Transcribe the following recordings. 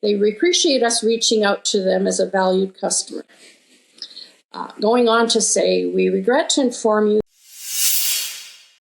They appreciate us reaching out to them as a valued customer. Going on to say, we regret to inform you.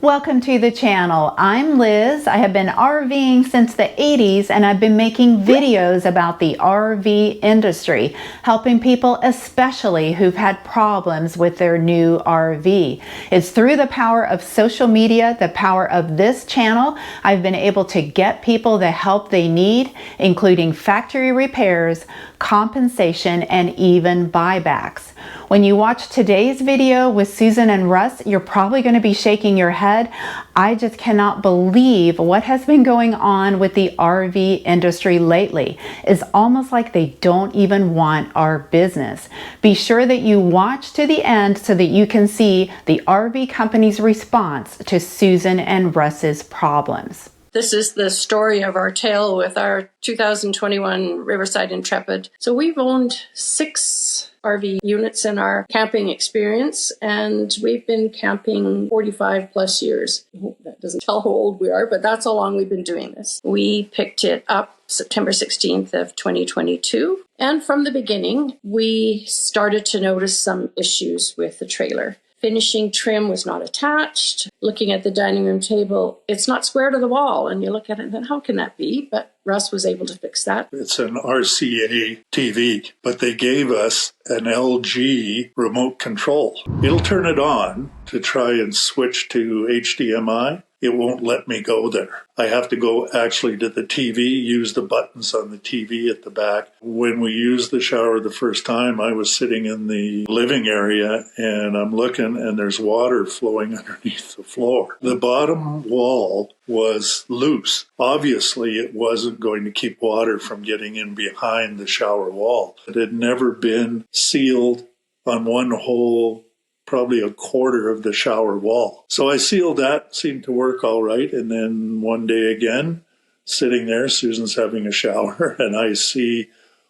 Welcome to the channel. I'm Liz. I have been RVing since the 80s and I've been making videos about the RV industry, helping people especially who've had problems with their new RV. It's through the power of social media, the power of this channel, I've been able to get people the help they need, including factory repairs, compensation, and even buybacks. When you watch today's video with Susan and Russ, you're probably going to be shaking your head. I just cannot believe what has been going on with the RV industry lately. It's almost like they don't even want our business. Be sure that you watch to the end so that you can see the RV company's response to Susan and Russ's problems. This is the story of our tale with our 2021 Riverside Intrepid. So we've owned 6 RV units in our camping experience, and we've been camping 45 plus years. That doesn't tell how old we are, but that's how long we've been doing this. We picked it up September 16th of 2022. And from the beginning, we started to notice some issues with the trailer. Finishing trim was not attached. Looking at the dining room table, it's not square to the wall. And you look at it and then how can that be? But Russ was able to fix that. It's an RCA TV, but they gave us an LG remote control. It'll turn it on to try and switch to HDMI. It won't let me go there. I have to go actually to the TV, use the buttons on the TV at the back. When we used the shower the first time, I was sitting in the living area and I'm looking and there's water flowing underneath the floor. The bottom wall was loose. Obviously, it wasn't going to keep water from getting in behind the shower wall. It had never been sealed on one hole, probably a quarter of the shower wall. So I sealed that, seemed to work all right. And then one day again, sitting there, Susan's having a shower, and I see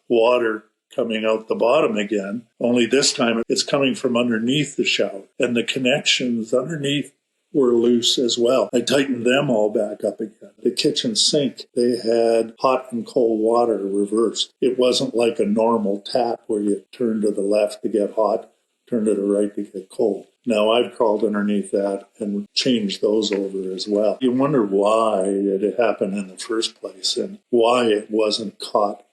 water coming out the bottom again. Only this time it's coming from underneath the shower. And the connections underneath were loose as well. I tightened them all back up again. The kitchen sink, they had hot and cold water reversed. It wasn't like a normal tap where you turn to the left to get hot, turn to the right to get cold. Now I've crawled underneath that and changed those over as well. You wonder why it had happened in the first place and why it wasn't caught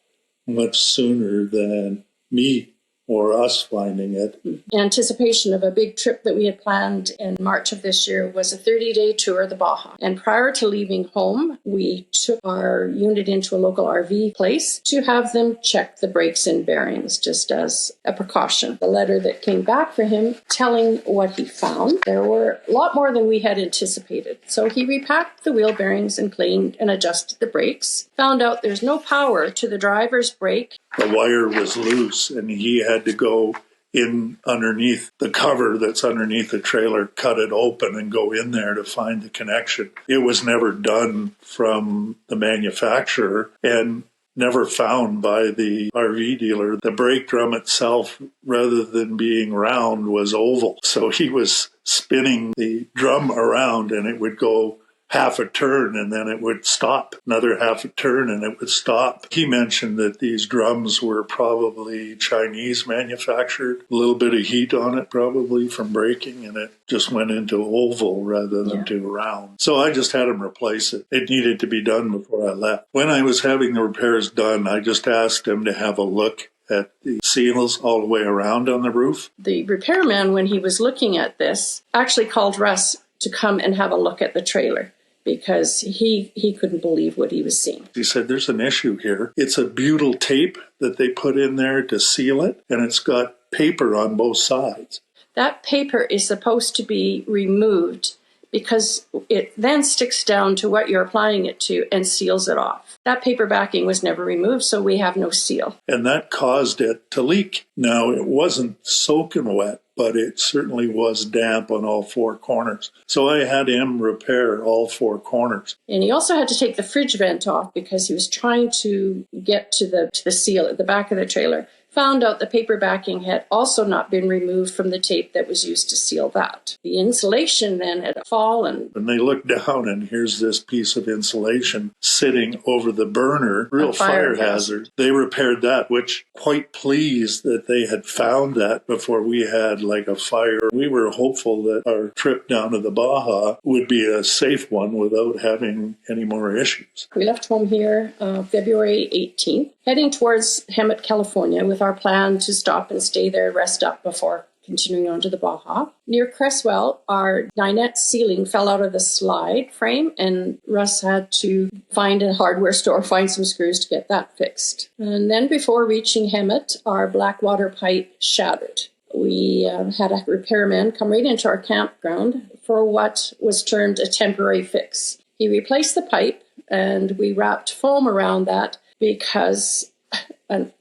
much sooner than me or us finding it. Anticipation of a big trip that we had planned in March of this year was a 30-day tour of the Baja. And prior to leaving home, we took our unit into a local RV place to have them check the brakes and bearings just as a precaution. The letter that came back for him telling what he found, there were a lot more than we had anticipated. So he repacked the wheel bearings and cleaned and adjusted the brakes, found out there's no power to the driver's brake. The wire was loose and he had to go in underneath the cover that's underneath the trailer, cut it open and go in there to find the connection. It was never done from the manufacturer and never found by the RV dealer. The brake drum itself, rather than being round, was oval. So he was spinning the drum around and it would go half a turn and then it would stop, another half a turn and it would stop. He mentioned that these drums were probably Chinese manufactured, a little bit of heat on it probably from braking, and it just went into oval rather than to round. So I just had him replace it. It needed to be done before I left. When I was having the repairs done, I just asked him to have a look at the seals all the way around on the roof. The repairman, when he was looking at this, actually called Russ to come and have a look at the trailer, because he couldn't believe what he was seeing. He said, there's an issue here. It's a butyl tape that they put in there to seal it, and it's got paper on both sides. That paper is supposed to be removed because it then sticks down to what you're applying it to and seals it off. That paper backing was never removed, so we have no seal. And that caused it to leak. Now, it wasn't soaking wet, but it certainly was damp on all 4 corners. So I had him repair all 4 corners. And he also had to take the fridge vent off because he was trying to get to the seal at the back of the trailer found out the paper backing had also not been removed from the tape that was used to seal that. The insulation then had fallen. And they looked down, and here's this piece of insulation sitting over the burner, real fire hazard. They repaired that, which quite pleased that they had found that before we had like a fire. We were hopeful that our trip down to the Baja would be a safe one without having any more issues. We left home here February 18th, heading towards Hemet, California, with our plan to stop and stay there, rest up before continuing on to the Baja. Near Cresswell, our dinette ceiling fell out of the slide frame, and Russ had to find a hardware store, find some screws to get that fixed. And then before reaching Hemet, our black water pipe shattered. We had a repairman come right into our campground for what was termed a temporary fix. He replaced the pipe, and we wrapped foam around that because,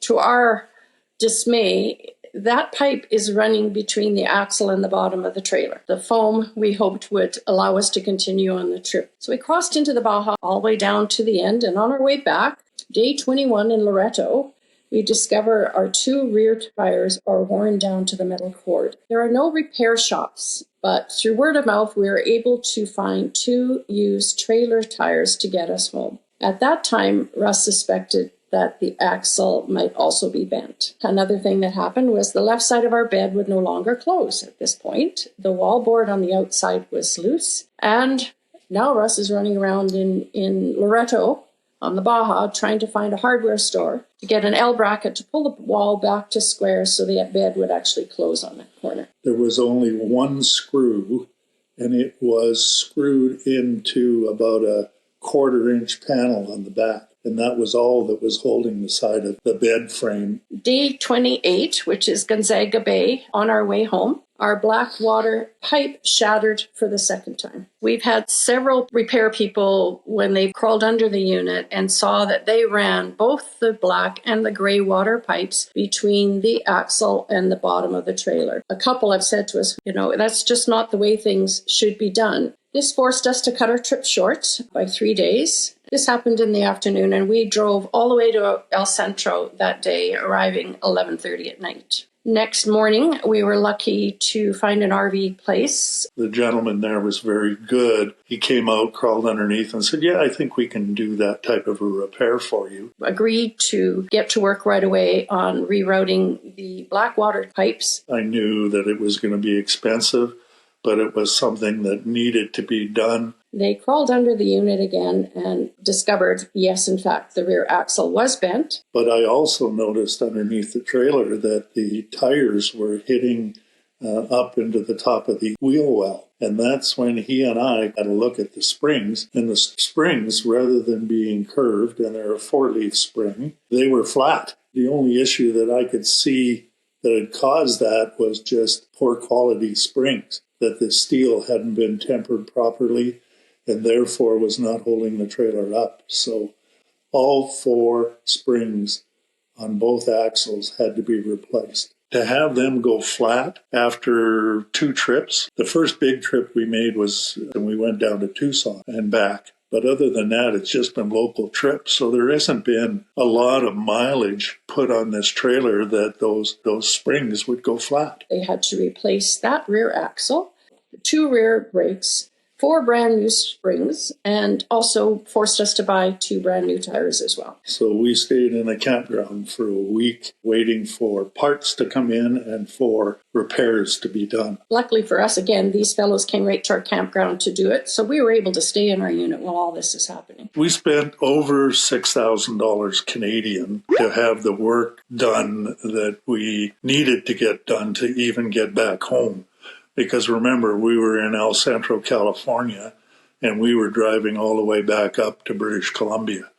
to our dismay, that pipe is running between the axle and the bottom of the trailer. The foam, we hoped, would allow us to continue on the trip. So we crossed into the Baja all the way down to the end, and on our way back, day 21 in Loreto, we discover our 2 rear tires are worn down to the metal cord. There are no repair shops, but through word of mouth, we were able to find 2 used trailer tires to get us home. At that time, Russ suspected that the axle might also be bent. Another thing that happened was the left side of our bed would no longer close at this point. The wall board on the outside was loose, and now Russ is running around in Loreto on the Baja trying to find a hardware store to get an L bracket to pull the wall back to square so the bed would actually close on that corner. There was only one screw, and it was screwed into about a 1/4-inch panel on the back. And that was all that was holding the side of the bed frame. Day 28, which is Gonzaga Bay, on our way home, our black water pipe shattered for the second time. We've had several repair people, when they crawled under the unit and saw that they ran both the black and the gray water pipes between the axle and the bottom of the trailer. A couple have said to us, that's just not the way things should be done. This forced us to cut our trip short by 3 days. This happened in the afternoon, and we drove all the way to El Centro that day, arriving 11:30 at night. Next morning, we were lucky to find an RV place. The gentleman there was very good. He came out, crawled underneath, and said, I think we can do that type of a repair for you. Agreed to get to work right away on rerouting the black water pipes. I knew that it was going to be expensive, but it was something that needed to be done. They crawled under the unit again and discovered, yes, in fact, the rear axle was bent. But I also noticed underneath the trailer that the tires were hitting up into the top of the wheel well. And that's when he and I had a look at the springs. And the springs, rather than being curved, and they're a 4-leaf spring, they were flat. The only issue that I could see that had caused that was just poor quality springs, that the steel hadn't been tempered properly and therefore was not holding the trailer up. So all 4 springs on both axles had to be replaced. To have them go flat after 2 trips, the first big trip we made was when we went down to Tucson and back. But other than that, it's just been local trips. So there hasn't been a lot of mileage put on this trailer that those springs would go flat. They had to replace that rear axle, 2 rear brakes, 4 brand new springs, and also forced us to buy 2 brand new tires as well. So we stayed in a campground for a week waiting for parts to come in and for repairs to be done. Luckily for us, again, these fellows came right to our campground to do it, so we were able to stay in our unit while all this is happening. We spent over $6,000 Canadian to have the work done that we needed to get done to even get back home. Because remember, we were in El Centro, California, and we were driving all the way back up to British Columbia.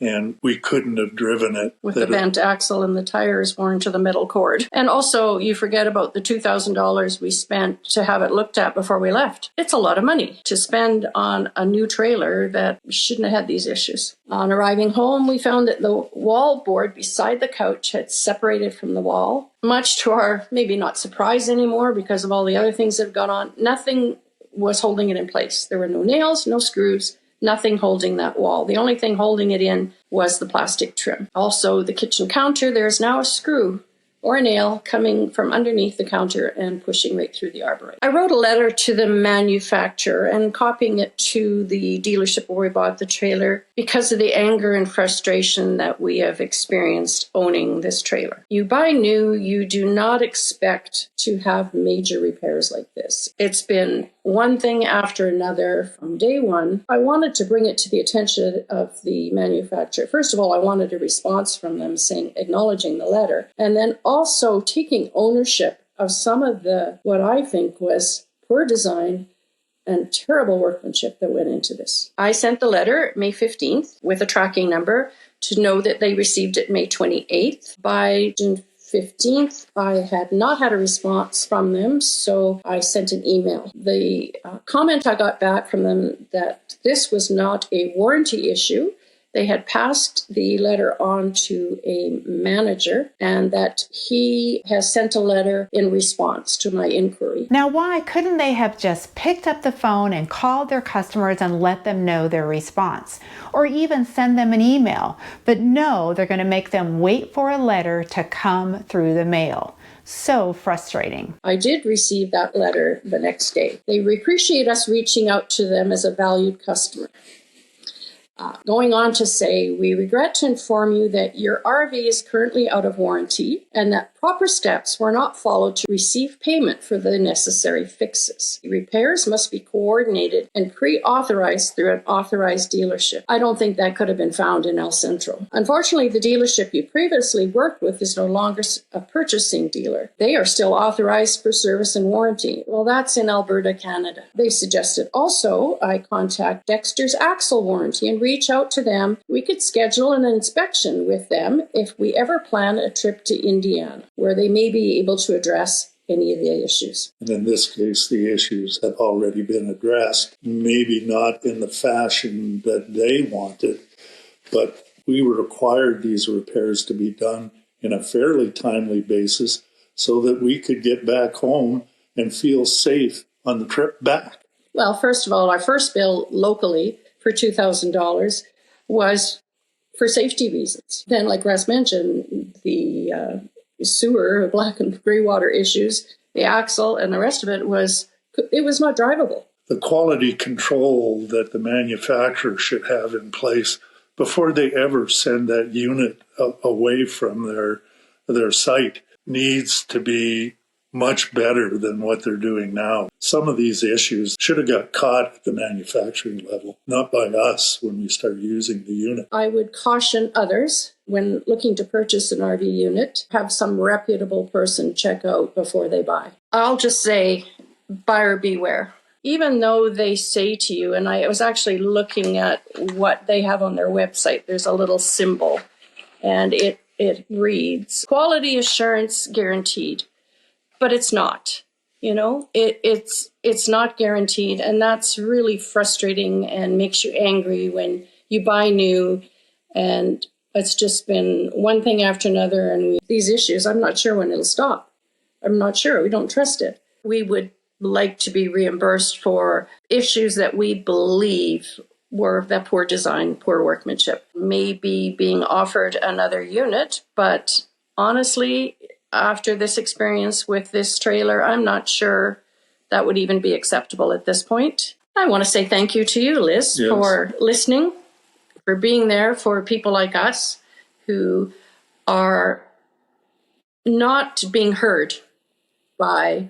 And we couldn't have driven it. With the bent axle and the tires worn to the metal cord. And also, you forget about the $2,000 we spent to have it looked at before we left. It's a lot of money to spend on a new trailer that shouldn't have had these issues. On arriving home, we found that the wall board beside the couch had separated from the wall. Much to our maybe not surprise anymore because of all the other things that have gone on, nothing was holding it in place. There were no nails, no screws, nothing holding that wall. The only thing holding it in was the plastic trim. Also, the kitchen counter, there's now a screw or a nail coming from underneath the counter and pushing right through the arborite. I wrote a letter to the manufacturer and copying it to the dealership where we bought the trailer because of the anger and frustration that we have experienced owning this trailer. You buy new, you do not expect to have major repairs like this. It's been one thing after another from day one. I wanted to bring it to the attention of the manufacturer. First of all, I wanted a response from them saying, acknowledging the letter, and then also taking ownership of some of the, what I think was poor design and terrible workmanship that went into this. I sent the letter May 15th with a tracking number to know that they received it May 28th. By June 15th, I had not had a response from them, so I sent an email. The comment I got back from them that this was not a warranty issue. They had passed the letter on to a manager and that he has sent a letter in response to my inquiry. Now, why couldn't they have just picked up the phone and called their customers and let them know their response? Or even send them an email? But no, they're going to make them wait for a letter to come through the mail. So frustrating. I did receive that letter the next day. They appreciate us reaching out to them as a valued customer. Going on to say, we regret to inform you that your RV is currently out of warranty and that proper steps were not followed to receive payment for the necessary fixes. Repairs must be coordinated and pre-authorized through an authorized dealership. I don't think that could have been found in El Centro. Unfortunately, the dealership you previously worked with is no longer a purchasing dealer. They are still authorized for service and warranty. Well, that's in Alberta, Canada. They suggested also I contact Dexter's Axle Warranty and reach out to them. We could schedule an inspection with them if we ever plan a trip to Indiana, where they may be able to address any of the issues. And in this case, the issues have already been addressed, maybe not in the fashion that they wanted, but we required these repairs to be done in a fairly timely basis so that we could get back home and feel safe on the trip back. Well, first of all, our first bill locally for $2,000 was for safety reasons. Then, like Russ mentioned, the sewer, black and gray water issues, the axle, and the rest of it was not drivable. The quality control that the manufacturer should have in place before they ever send that unit away from their site needs to be much better than what they're doing now. Some of these issues should have got caught at the manufacturing level, not by us when we start using the unit. I would caution others when looking to purchase an RV unit, have some reputable person check out before they buy. I'll just say, buyer beware. Even though they say to you, and I was actually looking at what they have on their website, there's a little symbol, and it reads, quality assurance guaranteed. But it's not, it's not guaranteed. And that's really frustrating and makes you angry when you buy new and it's just been one thing after another. And these issues, I'm not sure when it'll stop. I'm not sure. We don't trust it. We would like to be reimbursed for issues that we believe were that poor design, poor workmanship. Maybe being offered another unit, but honestly, after this experience with this trailer, I'm not sure that would even be acceptable at this point. I want to say thank you to you, Liz, Yes, for listening, for being there for people like us who are not being heard by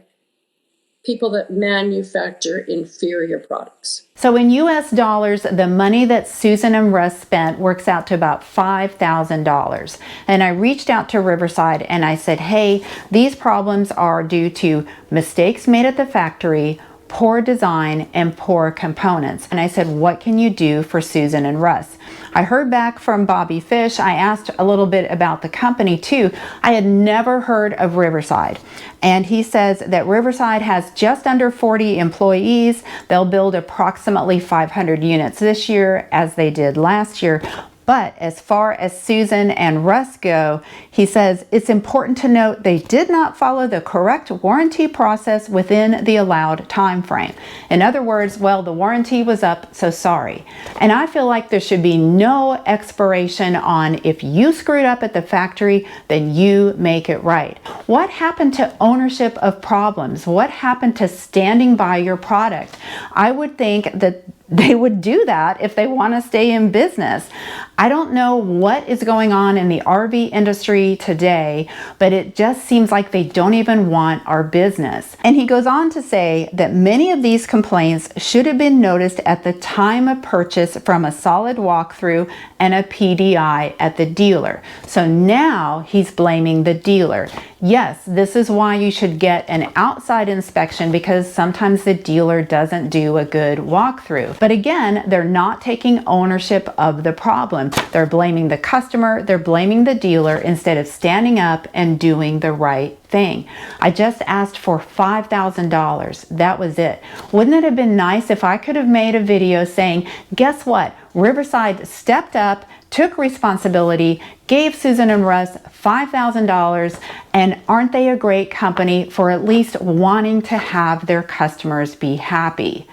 people that manufacture inferior products. So in US dollars, the money that Susan and Russ spent works out to about $5,000. And I reached out to Riverside and I said, hey, these problems are due to mistakes made at the factory, poor design, and poor components. And I said, what can you do for Susan and Russ? I heard back from Bobby Fish. I asked a little bit about the company too. I had never heard of Riverside. And he says that Riverside has just under 40 employees. They'll build approximately 500 units this year as they did last year. But as far as Susan and Russ go, he says it's important to note they did not follow the correct warranty process within the allowed time frame. In other words, well, the warranty was up, so sorry. And I feel like there should be no expiration on if you screwed up at the factory, then you make it right. What happened to ownership of problems? What happened to standing by your product? I would think that they would do that if they want to stay in business. I don't know what is going on in the RV industry today, but it just seems like they don't even want our business. And he goes on to say that many of these complaints should have been noticed at the time of purchase from a solid walkthrough and a PDI at the dealer. So now he's blaming the dealer. Yes, this is why you should get an outside inspection, because sometimes the dealer doesn't do a good walkthrough. But again, they're not taking ownership of the problem. They're blaming the customer, they're blaming the dealer instead of standing up and doing the right thing. I just asked for $5,000. That was it. Wouldn't it have been nice if I could have made a video saying, guess what? Riverside stepped up, took responsibility, gave Susan and Russ $5,000, and aren't they a great company for at least wanting to have their customers be happy?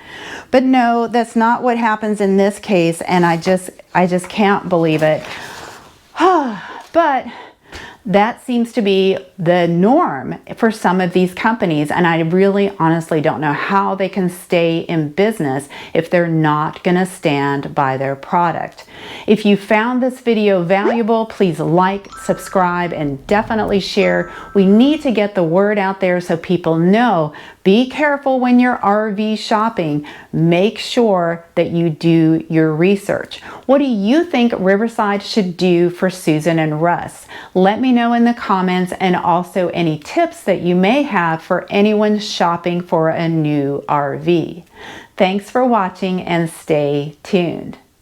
But no, that's not what happens in this case, and I just can't believe it. But that seems to be the norm for some of these companies, and I really honestly don't know how they can stay in business if they're not going to stand by their product. If you found this video valuable, please like, subscribe, and definitely share. We need to get the word out there so people know. Be careful when you're RV shopping. Make sure that you do your research. What do you think Riverside should do for Susan and Russ? Let me know in the comments, and also any tips that you may have for anyone shopping for a new RV. Thanks for watching and stay tuned.